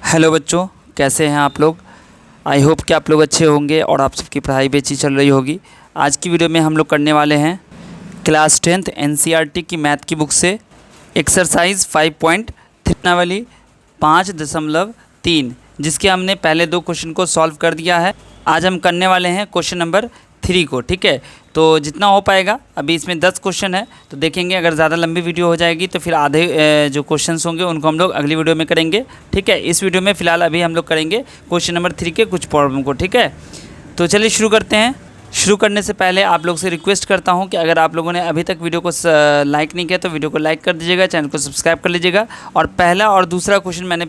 Hello बच्चों, कैसे हैं आप लोग। आई होप कि आप लोग अच्छे होंगे और आप सबकी पढ़ाई भी अच्छी चल रही होगी। आज की वीडियो में हम लोग करने वाले हैं क्लास 10th एनसीईआरटी की मैथ की बुक से एक्सरसाइज 5.3 वाली 5.3, जिसके हमने पहले 2 क्वेश्चन को सॉल्व कर दिया है। आज हम करने वाले हैं क्वेश्चन नंबर 3 को। ठीक है, तो जितना हो पाएगा। अभी इसमें 10 क्वेश्चन है, तो देखेंगे अगर ज़्यादा लंबी वीडियो हो जाएगी तो फिर आधे जो क्वेश्चंस होंगे उनको हम लोग अगली वीडियो में करेंगे। ठीक है, इस वीडियो में फ़िलहाल अभी हम लोग करेंगे क्वेश्चन नंबर 3 के कुछ प्रॉब्लम को। ठीक है, तो चलिए शुरू करते हैं। शुरू करने से पहले आप लोग से रिक्वेस्ट करता हूं कि अगर आप लोगों ने अभी तक वीडियो को लाइक नहीं किया तो वीडियो को लाइक कर दीजिएगा, चैनल को सब्सक्राइब कर लीजिएगा। और पहला और दूसरा क्वेश्चन मैंने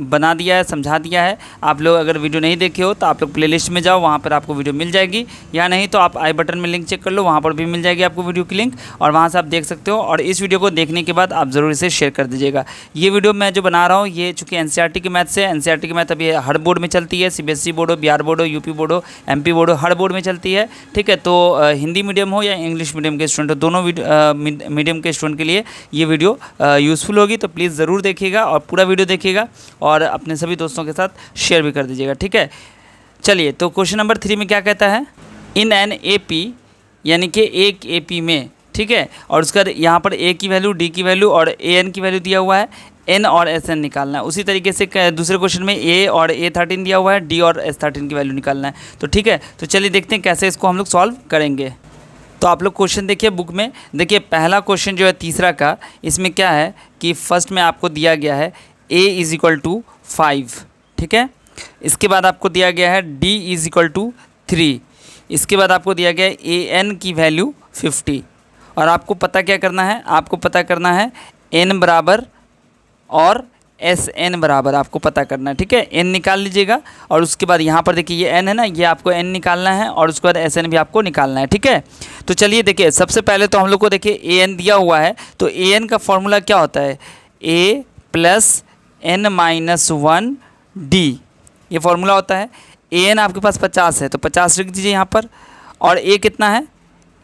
बना दिया है, समझा दिया है। आप लोग अगर वीडियो नहीं देखे हो तो आप लोग प्लेलिस्ट में जाओ, वहाँ पर आपको वीडियो मिल जाएगी, या नहीं तो आप आई बटन में लिंक चेक कर लो, वहाँ पर भी मिल जाएगी आपको वीडियो की लिंक, और वहाँ से आप देख सकते हो। और इस वीडियो को देखने के बाद आप ज़रूर इसे शेयर कर दीजिएगा। ये वीडियो मैं जो बना रहा हूँ ये चूँकि एनसीईआरटी की मैथ से, एनसीईआरटी की मैथ अभी हर बोर्ड में चलती है, सीबीएसई बोर्ड हो, बिहार बोर्ड हो, यूपी बोर्ड हो, एमपी बोर्ड हो, हर बोर्ड में चलती है। ठीक है, तो हिंदी मीडियम हो या इंग्लिश मीडियम के स्टूडेंट हो, दोनों मीडियम के स्टूडेंट के लिए ये वीडियो यूज़फुल होगी। तो प्लीज़ ज़रूर देखिएगा और पूरा वीडियो देखिएगा और अपने सभी दोस्तों के साथ शेयर भी कर दीजिएगा। ठीक है, चलिए तो क्वेश्चन नंबर 3 में क्या कहता है। इन एन एपी, यानी कि एक एपी में, ठीक है, और उसका यहाँ पर ए की वैल्यू, डी की वैल्यू और ए एन की वैल्यू दिया हुआ है, एन और एस एन निकालना है। उसी तरीके से दूसरे क्वेश्चन में ए और A13 दिया हुआ है, डी और S13 की वैल्यू निकालना है। तो ठीक है, तो चलिए देखते हैं कैसे इसको हम लोग सॉल्व करेंगे। तो आप लोग क्वेश्चन देखिए बुक में, देखिए पहला क्वेश्चन जो है तीसरा का, इसमें क्या है कि फर्स्ट में आपको दिया गया है a = 5, ठीक है। इसके बाद आपको दिया गया है d = 3, इसके बाद आपको दिया गया है an की वैल्यू 50, और आपको पता क्या करना है, आपको पता करना है n बराबर और एस एन बराबर आपको पता करना है। ठीक है, एन निकाल लीजिएगा, और उसके बाद यहाँ पर देखिए ये एन है ना, ये आपको एन निकालना है, और उसके बाद एस एन भी आपको निकालना है। ठीक है, तो चलिए देखिए सबसे पहले तो हम लोग को देखिए ए एन दिया हुआ है, तो ए एन का फॉर्मूला क्या होता है, a + n-1 d, ये फॉर्मूला होता है। ए एन आपके पास 50 है तो 50 लिख दीजिए यहाँ पर, और a कितना है,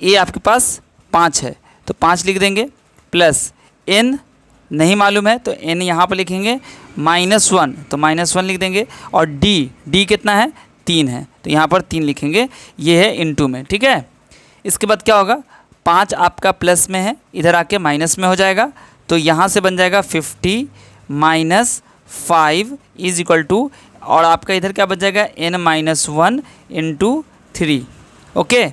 a आपके पास 5 है तो 5 लिख देंगे, प्लस n नहीं मालूम है तो n यहाँ पर लिखेंगे, -1 तो -1 लिख देंगे, और d कितना है, 3 है तो यहाँ पर 3 लिखेंगे, ये है इनटू में। ठीक है, इसके बाद क्या होगा, 5 आपका प्लस में है, इधर आके माइनस में हो जाएगा, तो यहाँ से बन जाएगा 50 - 5 = और आपका इधर क्या बच जाएगा, n-1 × 3। ओके,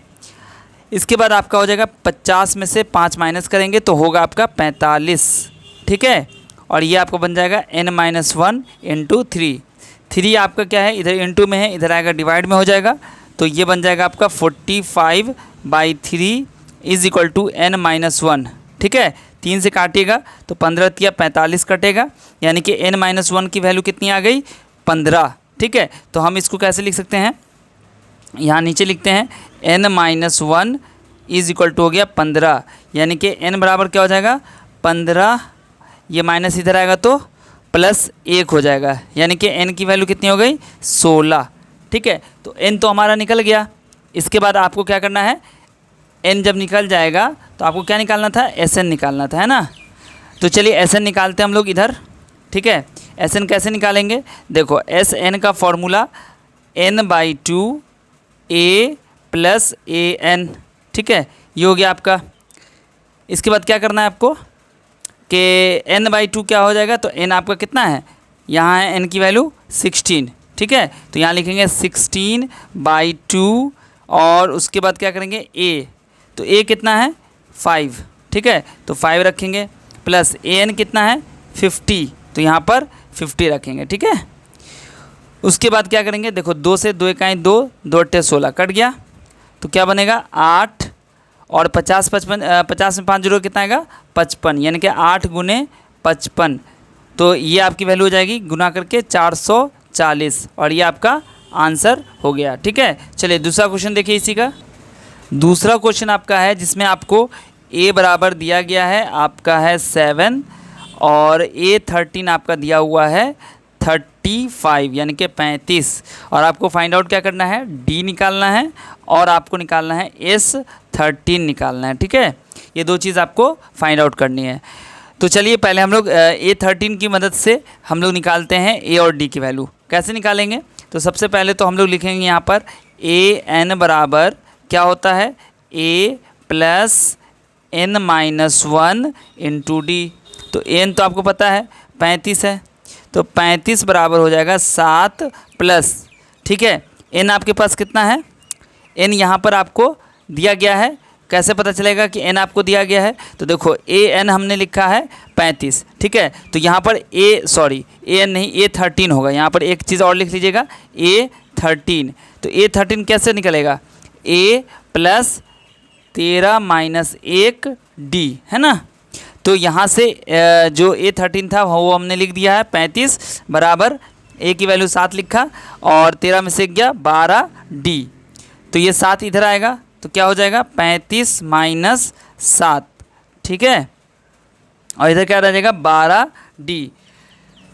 इसके बाद आपका हो जाएगा 50 में से 5 माइनस करेंगे तो होगा आपका 45। ठीक है, और ये आपको बन जाएगा n-1 × 3। 3 आपका क्या है, इधर इंटू में है, इधर आएगा डिवाइड में हो जाएगा, तो ये बन जाएगा आपका 45/3 = n-1। ठीक है, 3 से काटिएगा तो 15 या 45 कटेगा, यानी कि n-1 की वैल्यू कितनी आ गई, 15। ठीक है, तो हम इसको कैसे लिख सकते हैं, यहाँ नीचे लिखते हैं n-1 = हो गया 15, यानी कि n बराबर क्या हो जाएगा, 15, ये माइनस इधर आएगा तो +1 हो जाएगा, यानी कि n की वैल्यू कितनी हो गई, 16। ठीक है, तो n तो हमारा निकल गया। इसके बाद आपको क्या करना है, n जब निकल जाएगा तो आपको क्या निकालना था, Sn निकालना था, है ना। तो चलिए Sn निकालते हैं हम लोग इधर। ठीक है, Sn कैसे निकालेंगे, देखो Sn का फॉर्मूला n/2 a + an। ठीक है, ये हो गया आपका। इसके बाद क्या करना है आपको कि n/2 क्या हो जाएगा, तो n आपका कितना है, यहाँ है n की वैल्यू 16। ठीक है, तो यहाँ लिखेंगे 16/2, और उसके बाद क्या करेंगे a, तो a कितना है, 5। ठीक है, तो 5 रखेंगे, प्लस an कितना है, 50, तो यहाँ पर 50 रखेंगे। ठीक है, उसके बाद क्या करेंगे, देखो 2 से 2 × 2, 2 × 16 कट गया, तो क्या बनेगा 8, और 50 में 5 जोड़ो कितना आएगा, 55, यानी कि 8 × 55, तो ये आपकी वैल्यू हो जाएगी गुना करके 440, और ये आपका आंसर हो गया। ठीक है, चलिए दूसरा क्वेश्चन देखिए इसी का। दूसरा क्वेश्चन आपका है जिसमें आपको a बराबर दिया गया है, आपका है 7, और A13 आपका दिया हुआ है 35, यानी कि 35, और आपको फाइंड आउट क्या करना है, d निकालना है, और आपको निकालना है S13 निकालना है। ठीक है, ये 2 चीज़ आपको फाइंड आउट करनी है। तो चलिए पहले हम लोग A13 की मदद से हम लोग निकालते हैं A और D की वैल्यू। कैसे निकालेंगे? तो सबसे पहले तो हम लोग लिखेंगे यहाँ पर AN बराबर क्या होता है, A plus N-1 into D। तो N तो आपको पता है 35 है, तो 35 बराबर हो जाएगा 7 प्लस, ठीक है, N आपके पास कितना है, N यहाँ पर आपको दिया गया है। कैसे पता चलेगा कि N आपको दिया गया है? तो देखो AN हमने लिखा है 35, ठीक है, तो यहाँ पर AN नहीं A13 होगा। यहाँ पर एक चीज़ और लिख लीजिएगा A13। तो A13 कैसे निकलेगा, A प्लस 13 माइनस 1 D, है ना। तो यहाँ से जो A13 था वो हमने लिख दिया है 35 बराबर A की वैल्यू 7 लिखा और 13 में से गया 12 D। तो ये 7 इधर आएगा तो क्या हो जाएगा 35 माइनस 7, ठीक है, और इधर क्या रह जाएगा 12 D।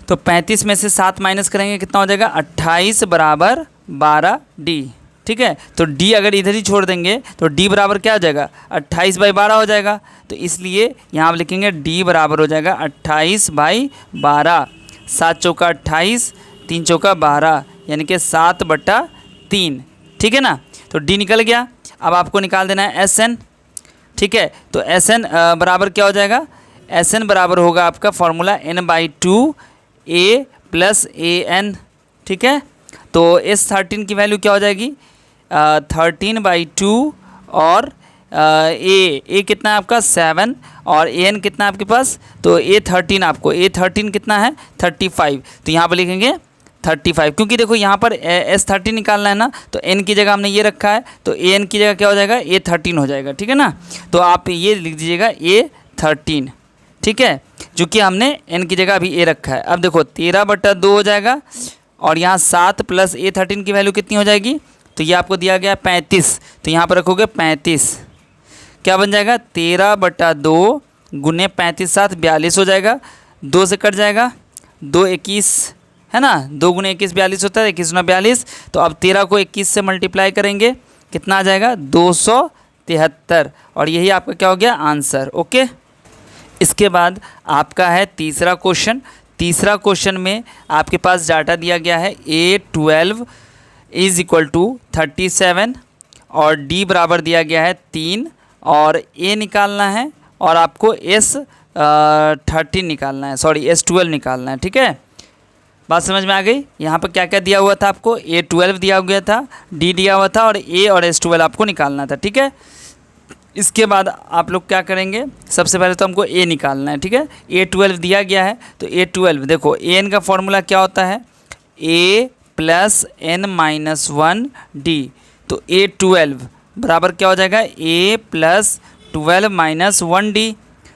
तो 35 में से 7 माइनस करेंगे कितना हो जाएगा 28 बराबर 12 D, ठीक है। तो D अगर इधर ही छोड़ देंगे तो D बराबर क्या हो जाएगा 28/12 हो जाएगा। तो इसलिए यहाँ आप लिखेंगे D बराबर हो जाएगा 28/12। 7 चौका 28, 3 चौका 12, यानी कि 7/3, ठीक है ना। तो D निकल गया। अब आपको निकाल देना है SN, ठीक है। तो SN बराबर क्या हो जाएगा, SN बराबर होगा आपका formula N/2 A plus AN, ठीक है। तो S13 की वैल्यू क्या हो जाएगी 13/2 और A कितना है आपका 7 और AN कितना है आपके पास, तो A13 कितना है 35। तो यहाँ पर लिखेंगे 35, क्योंकि देखो यहाँ पर S13 निकालना है ना, तो N की जगह हमने ये रखा है, तो AN की जगह क्या हो जाएगा A13 हो जाएगा, ठीक है ना। तो आप ये लिख दीजिएगा A13, ठीक है, चूँकि हमने N की जगह अभी A रखा है। अब देखो 13/2 हो जाएगा और यहाँ 7 प्लस A13 की वैल्यू कितनी हो जाएगी, तो ये आपको दिया गया है 35, तो यहाँ पर रखोगे 35, क्या बन जाएगा 13/2 गुने 35 7 42 हो जाएगा, 2 से कट जाएगा, 2 21 है ना, 2 गुने 21 42 होता है, 21 गुना 42। तो अब 13 को 21 से मल्टीप्लाई करेंगे कितना आ जाएगा 273, और यही आपका क्या हो गया आंसर, ओके। इसके बाद आपका है तीसरा क्वेश्चन। तीसरा क्वेश्चन में आपके पास डाटा दिया गया है A12 इज़ इक्वल टू 37 और D बराबर दिया गया है 3 और A निकालना है और आपको S13 निकालना है, S12 निकालना है, ठीक है। बात समझ में आ गई? यहाँ पर क्या क्या दिया हुआ था आपको, A12 दिया गया था, D दिया हुआ था और A और S12 आपको निकालना था, ठीक है। इसके बाद आप लोग क्या करेंगे, सबसे पहले तो हमको A निकालना है, ठीक है। A12 दिया गया है, तो A12 देखो AN का फॉर्मूला क्या होता है A प्लस N-1 D। तो A12 बराबर क्या हो जाएगा A प्लस 12 माइनस 1 D।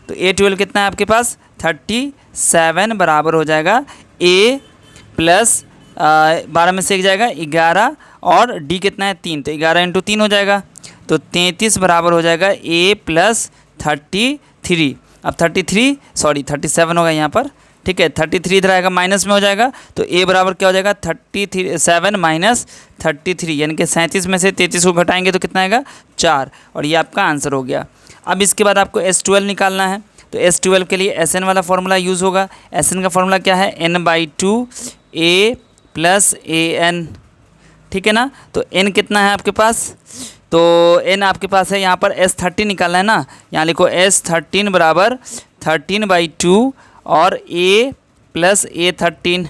तो A12 कितना है आपके पास 37 बराबर हो जाएगा A प्लस 12 में से एक जाएगा 11 और D कितना है 3, तो 11 इंटू 3 हो जाएगा, तो 33 बराबर हो जाएगा A प्लस 33। अब 37 होगा यहाँ पर, ठीक है, 33 इधर आएगा माइनस में हो जाएगा, तो A बराबर क्या हो जाएगा 37 माइनस 33, यानी कि 37 में से 33 को घटाएंगे तो कितना आएगा 4, और ये आपका आंसर हो गया। अब इसके बाद आपको S12 निकालना है, तो S12 के लिए SN वाला फॉर्मूला यूज़ होगा। SN का फॉर्मूला क्या है N/2 A प्लस AN, ठीक है ना। तो N कितना है आपके पास, तो N आपके पास है यहाँ पर S13 निकालना है ना, यहाँ लिखो S13 बराबर 13/2 और A प्लस A13,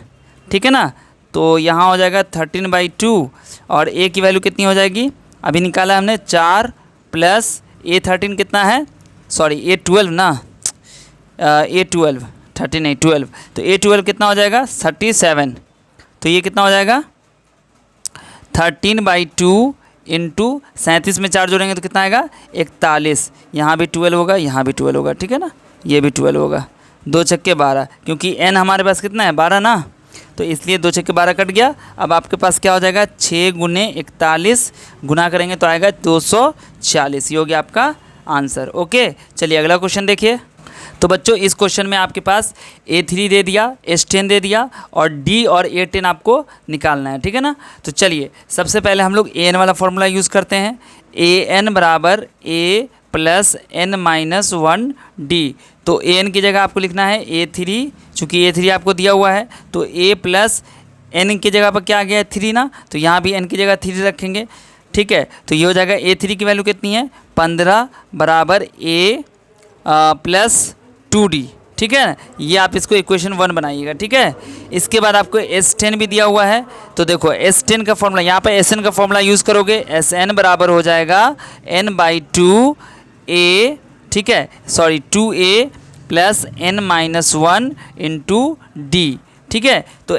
ठीक है ना। तो यहाँ हो जाएगा 13/2 और A की वैल्यू कितनी हो जाएगी, अभी निकाला हमने 4 प्लस A13 कितना है, A12 ना, A12 13 नहीं 12, तो A12 कितना हो जाएगा 37। तो ये कितना हो जाएगा 13/2 इंटू 37 में 4 जोड़ेंगे तो कितना आएगा 41। यहाँ भी 12 होगा, यहाँ भी 12 होगा, ठीक है ना, ये भी 12 होगा। 2 छक्के 12, क्योंकि N हमारे पास कितना है 12 ना, तो इसलिए 2 छक्के 12 कट गया। अब आपके पास क्या हो जाएगा 6 गुने 41 गुना करेंगे तो आएगा 240, ये हो गया आपका आंसर, ओके। चलिए अगला क्वेश्चन देखिए। तो बच्चों इस क्वेश्चन में आपके पास A3 दे दिया, S10 दे दिया और D और A10 आपको निकालना है, ठीक है ना। तो चलिए सबसे पहले हम लोग AN वाला फॉर्मूला यूज़ करते हैं। AN बराबर A plus n minus 1 D. तो ए एन की जगह आपको लिखना है A3, चूँकि A3 आपको दिया हुआ है तो A प्लस n की जगह पर क्या आ गया है 3 ना, तो यहाँ भी n की जगह 3 रखेंगे। ठीक है, तो ये हो जाएगा A3 की वैल्यू कितनी है 15 बराबर A प्लस 2D। ठीक है, ये आप इसको इक्वेशन 1 बनाइएगा। ठीक है, इसके बाद आपको S10 भी दिया हुआ है, तो देखो S10 का फॉर्मूला यहाँ पे SN का फॉर्मूला यूज़ करोगे, SN बराबर हो जाएगा n/2A। ठीक है, sorry 2A plus n minus 1 into D. ठीक है, तो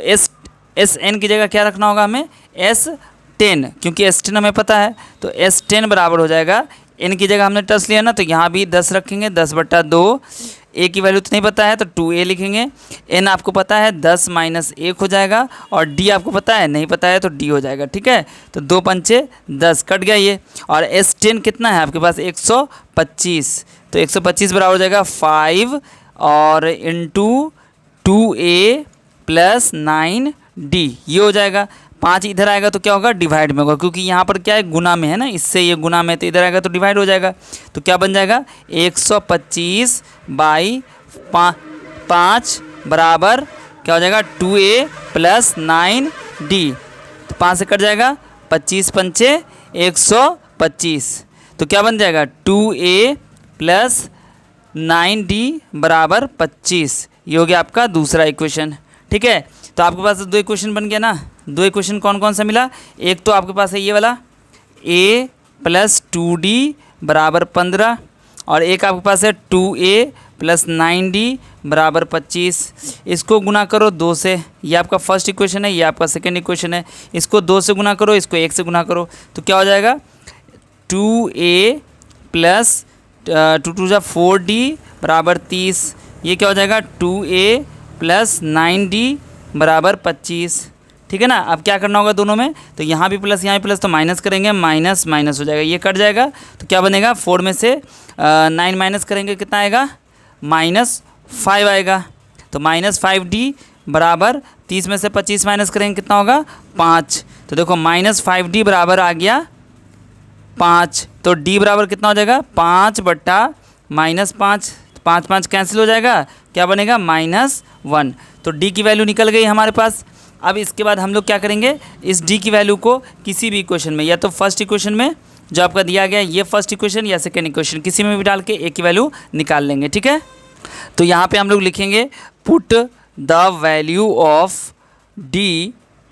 SN की जगह क्या रखना होगा हमें S10, क्योंकि S10 हमें पता है, तो S10 बराबर हो जाएगा, n की जगह हमने 10 लिया ना, तो यहाँ भी 10 रखेंगे, 10/2। a की वैल्यू तो नहीं पता है तो 2a लिखेंगे। n आपको पता है 10 माइनस 1 हो जाएगा, और d आपको पता है नहीं पता है तो d हो जाएगा। ठीक है, तो 2 पंचे 10 कट गया ये, और S10 कितना है आपके पास 125, तो 125 बराबर हो जाएगा 5 और इंटू 2a प्लस 9d, ये हो जाएगा। 5 इधर आएगा तो क्या होगा डिवाइड में होगा, क्योंकि यहाँ पर क्या है गुना में है ना, इससे ये गुना में, तो इधर आएगा तो डिवाइड हो जाएगा। तो क्या बन जाएगा 125/5 बराबर क्या हो जाएगा 2a प्लस 9d। तो 5 से कट जाएगा, 25 पंचे 125, तो क्या बन जाएगा 2a प्लस 9d बराबर 25। ये हो गया आपका दूसरा इक्वेशन। ठीक है, तो आपके पास 2 इक्वेशन बन गया ना। 2 इक्वेशन कौन कौन सा मिला, एक तो आपके पास है ये वाला a प्लस 2d बराबर 15, और एक आपके पास है 2a प्लस 9d बराबर 25। इसको गुना करो 2 से, ये आपका फर्स्ट इक्वेशन है, ये आपका सेकंड इक्वेशन है। इसको 2 से गुना करो, इसको 1 से गुना करो, तो क्या हो जाएगा 2a प्लस 2 4d बराबर 30। ये क्या हो जाएगा 2a प्लस 9d बराबर 25। ठीक है ना, अब क्या करना होगा दोनों में, तो यहाँ भी प्लस यहाँ भी प्लस, तो माइनस करेंगे, माइनस माइनस हो जाएगा, ये कट जाएगा, तो क्या बनेगा 4 में से 9 माइनस करेंगे कितना आएगा -5 आएगा। तो -5d बराबर 30 में से 25 माइनस करेंगे कितना होगा 5। तो देखो -5d बराबर आ गया 5, तो d बराबर कितना हो जाएगा 5/-5, 5 5 कैंसिल हो जाएगा, क्या बनेगा -1। तो d की वैल्यू निकल गई हमारे पास। अब इसके बाद हम लोग क्या करेंगे, इस d की वैल्यू को किसी भी इक्वेशन में, या तो फर्स्ट इक्वेशन में जो आपका दिया गया ये फर्स्ट इक्वेशन, या सेकेंड इक्वेशन, किसी में भी डाल के a की वैल्यू निकाल लेंगे। ठीक है, तो यहाँ पे हम लोग लिखेंगे put the value of d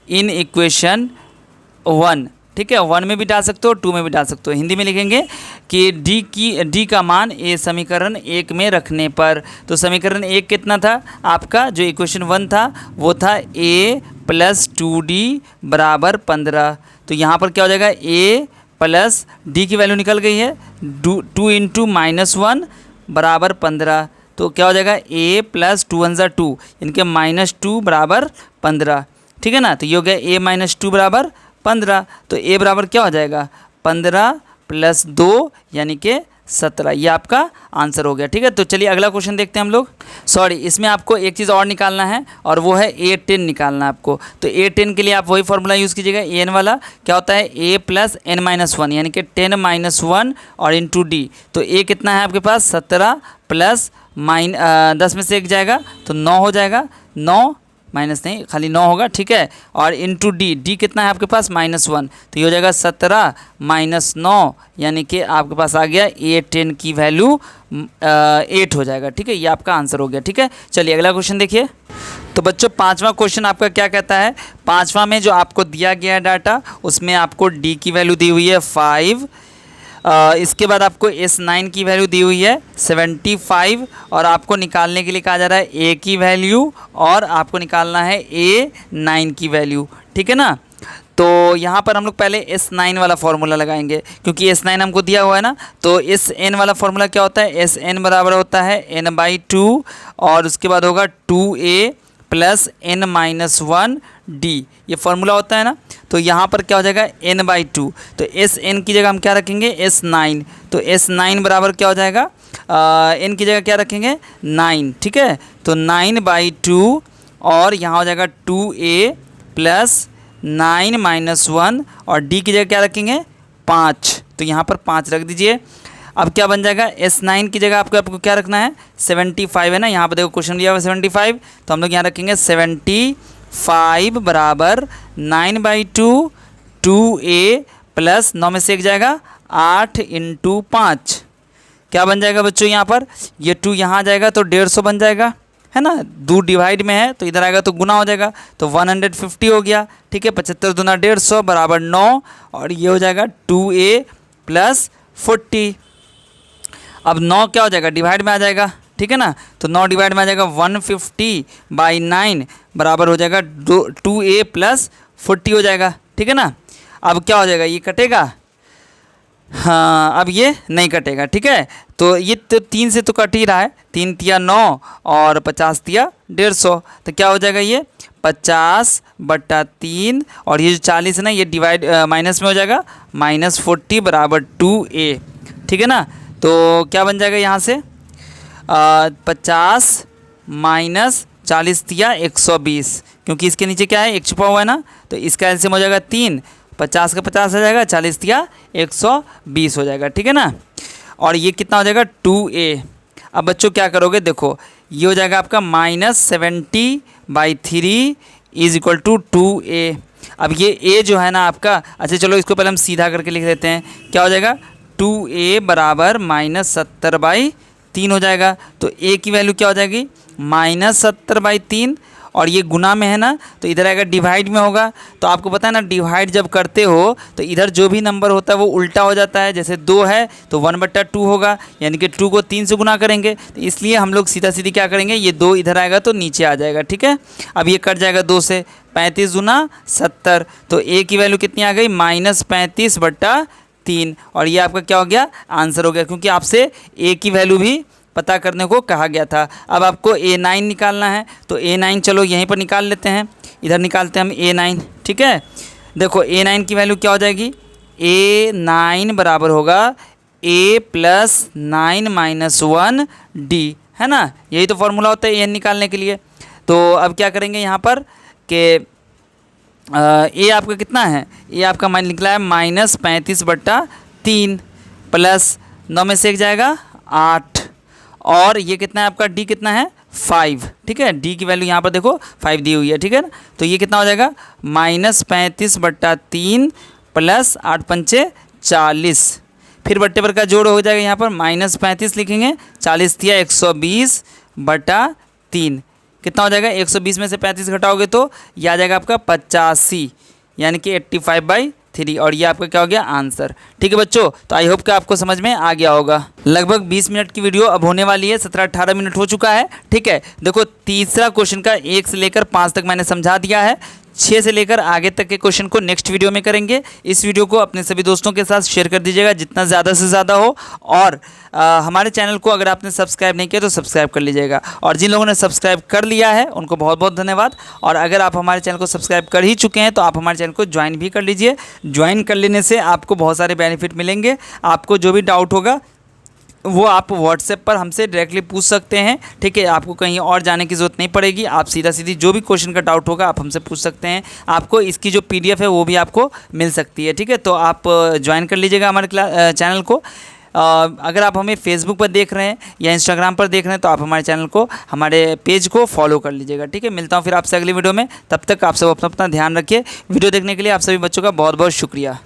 in equation 1। ठीक है, 1 में भी डाल सकते हो, 2 में भी डाल सकते हो। हिंदी में लिखेंगे कि d का मान a समीकरण 1 में रखने पर। तो समीकरण 1 कितना था आपका, जो इक्वेशन 1 था वो था a प्लस 2d बराबर 15। तो यहाँ पर क्या हो जाएगा a प्लस d की वैल्यू निकल गई है 2 इंटू -1 बराबर 15। तो क्या हो जाएगा a प्लस 2 1 2, इनके -2 बराबर 15। ठीक है ना, तो ये हो गया a -2 बराबर 15। तो a बराबर क्या हो जाएगा 15 + 2 यानी कि 17। ये आपका आंसर हो गया। ठीक है, तो चलिए अगला क्वेश्चन देखते हैं हम लोग। सॉरी, इसमें आपको एक चीज़ और निकालना है, और वो है a10 निकालना है आपको। तो a10 के लिए आप वही फॉर्मूला यूज़ कीजिएगा, an वाला क्या होता है a प्लस n-1 यानी कि 10-1 और इंटू d। तो a कितना है आपके पास 17 प्लस 10 में से 1 जाएगा तो 9 हो जाएगा, 9 माइनस नहीं खाली 9 होगा। ठीक है, और इंटू डी कितना है आपके पास -1, तो ये हो जाएगा 17 - 9 यानी कि आपके पास आ गया a10 की वैल्यू 8 हो जाएगा। ठीक है, ये आपका आंसर हो गया। ठीक है, चलिए अगला क्वेश्चन देखिए। तो बच्चों 5वां क्वेश्चन आपका क्या कहता है, 5वां में जो आपको दिया गया है डाटा उसमें आपको d की वैल्यू दी हुई है 5, इसके बाद आपको S9 की वैल्यू दी हुई है 75, और आपको निकालने के लिए कहा जा रहा है A की वैल्यू, और आपको निकालना है A9 की वैल्यू। ठीक है ना, तो यहाँ पर हम लोग पहले S9 वाला फार्मूला लगाएंगे, क्योंकि S9 हमको दिया हुआ है ना। तो SN वाला फार्मूला क्या होता है, SN बराबर होता है n/2, और उसके बाद होगा 2a प्लस n-1d, ये फार्मूला होता है ना। तो यहाँ पर क्या हो जाएगा n/2, तो SN की जगह हम क्या रखेंगे S9। तो S9 बराबर क्या हो जाएगा n की जगह क्या रखेंगे 9। ठीक है, तो 9/2, और यहाँ हो जाएगा 2a प्लस 9 - 1, और d की जगह क्या रखेंगे 5, तो यहाँ पर 5 रख दीजिए। अब क्या बन जाएगा, S9 की जगह आपको क्या रखना है, 75 है ना। यहाँ पर देखो क्वेश्चन दिया हुआ 75, तो हम लोग यहाँ रखेंगे 75 बराबर 9/2 2a प्लस 9 में से एक जाएगा 8 × 5। क्या बन जाएगा बच्चों, यहाँ पर ये 2 यहाँ आ जाएगा तो 150 बन जाएगा, है ना। 2 डिवाइड में है तो इधर आएगा तो गुना हो जाएगा, तो 150 हो गया, ठीक है। 75 दूना 150 बराबर 9, और ये हो जाएगा 2a प्लस 40। अब 9 क्या हो जाएगा, डिवाइड में आ जाएगा, ठीक है ना। तो 9 डिवाइड में आ जाएगा 150/9 बराबर हो जाएगा 2a प्लस 40 हो जाएगा, ठीक है ना। अब क्या हो जाएगा, ये कटेगा, हाँ अब ये नहीं कटेगा, ठीक है। तो ये तो 3 से तो कट ही रहा है, 3 तिया 9 और 50 तिया 150, तो क्या हो जाएगा ये 50/3, और ये जो 40 है ना ये डिवाइड माइनस में हो जाएगा -40 बराबर 2a, ठीक है ना। तो क्या बन जाएगा यहाँ से 50 - 40 तिया 120, क्योंकि इसके नीचे क्या है, 1 छुपा हुआ है ना, तो इसका एलसीएम हो जाएगा 3, 50 का 50 हो जाएगा, 40 तिया 120 हो जाएगा, ठीक है ना। और ये कितना हो जाएगा 2a। अब बच्चों क्या करोगे, देखो ये हो जाएगा आपका -70/3 = 2a। अब ये a जो है ना आपका, अच्छा चलो इसको पहले हम सीधा करके लिख देते हैं, क्या हो जाएगा 2a बराबर -70/3 हो जाएगा। तो a की वैल्यू क्या हो जाएगी -70/3, और ये गुना में है ना, तो इधर आएगा डिवाइड में होगा। तो आपको पता है ना, डिवाइड जब करते हो तो इधर जो भी नंबर होता है वो उल्टा हो जाता है। जैसे 2 है तो 1/2 होगा, यानी कि 2 को 3 से गुना करेंगे, तो इसलिए हम लोग सीधा सीधी क्या करेंगे, ये 2 इधर आएगा तो नीचे आ जाएगा, ठीक है। अब ये कट जाएगा 2 से, 35 दूना 70, तो a की वैल्यू कितनी आ गई -35/3, और ये आपका क्या हो गया, आंसर हो गया, क्योंकि आपसे a की वैल्यू भी पता करने को कहा गया था। अब आपको a9 निकालना है, तो a9 चलो यहीं पर निकाल लेते हैं, इधर निकालते हैं हम a9, ठीक है। देखो a9 की वैल्यू क्या हो जाएगी, a9 बराबर होगा a + 9 - 1d, है ना। यही तो फॉर्मूला होता है an निकालने के लिए। तो अब क्या करेंगे यहाँ पर कि a आपका कितना है, a आपका निकला है -35/3 प्लस 9 में से एक जाएगा 8, और ये कितना है आपका d कितना है 5, ठीक है। d की वैल्यू यहाँ पर देखो 5 दी हुई है, ठीक है ना। तो ये कितना हो जाएगा -35/3 प्लस 8 पंचे 40, फिर बट्टे पर का जोड़ हो जाएगा, यहाँ पर -35 लिखेंगे, 40 तिया 120/3, कितना हो जाएगा 120 में से 35 घटाओगे तो ये आ जाएगा आपका 85, यानी कि 85/3, और ये आपका क्या हो गया आंसर, ठीक है बच्चों। तो आई होप कि आपको समझ में आ गया होगा। लगभग 20 मिनट की वीडियो अब होने वाली है, 17-18 मिनट हो चुका है, ठीक है। देखो तीसरा क्वेश्चन का 1 से लेकर 5 तक मैंने समझा दिया है, 6 से लेकर आगे तक के क्वेश्चन को नेक्स्ट वीडियो में करेंगे। इस वीडियो को अपने सभी दोस्तों के साथ शेयर कर दीजिएगा जितना ज़्यादा से ज़्यादा हो, और हमारे चैनल को अगर आपने सब्सक्राइब नहीं किया तो सब्सक्राइब कर लीजिएगा, और जिन लोगों ने सब्सक्राइब कर लिया है उनको बहुत बहुत धन्यवाद। और अगर आप हमारे चैनल को सब्सक्राइब कर ही चुके हैं तो आप हमारे चैनल को ज्वाइन भी कर लीजिए। ज्वाइन कर लेने से आपको बहुत सारे बेनिफिट मिलेंगे। आपको जो भी डाउट होगा वो आप व्हाट्सएप पर हमसे डायरेक्टली पूछ सकते हैं, ठीक है। आपको कहीं और जाने की ज़रूरत नहीं पड़ेगी, आप सीधा सीधी जो भी क्वेश्चन का डाउट होगा आप हमसे पूछ सकते हैं। आपको इसकी जो PDF है वो भी आपको मिल सकती है, ठीक है। तो आप ज्वाइन कर लीजिएगा हमारे चैनल को। अगर आप हमें फेसबुक पर देख रहे हैं या इंस्टाग्राम पर देख रहे हैं तो आप हमारे चैनल को, हमारे पेज को फॉलो कर लीजिएगा, ठीक है। मिलता हूँ फिर आपसे अगली वीडियो में, तब तक आप सब अपना ध्यान रखिए। वीडियो देखने के लिए आप सभी बच्चों का बहुत बहुत शुक्रिया।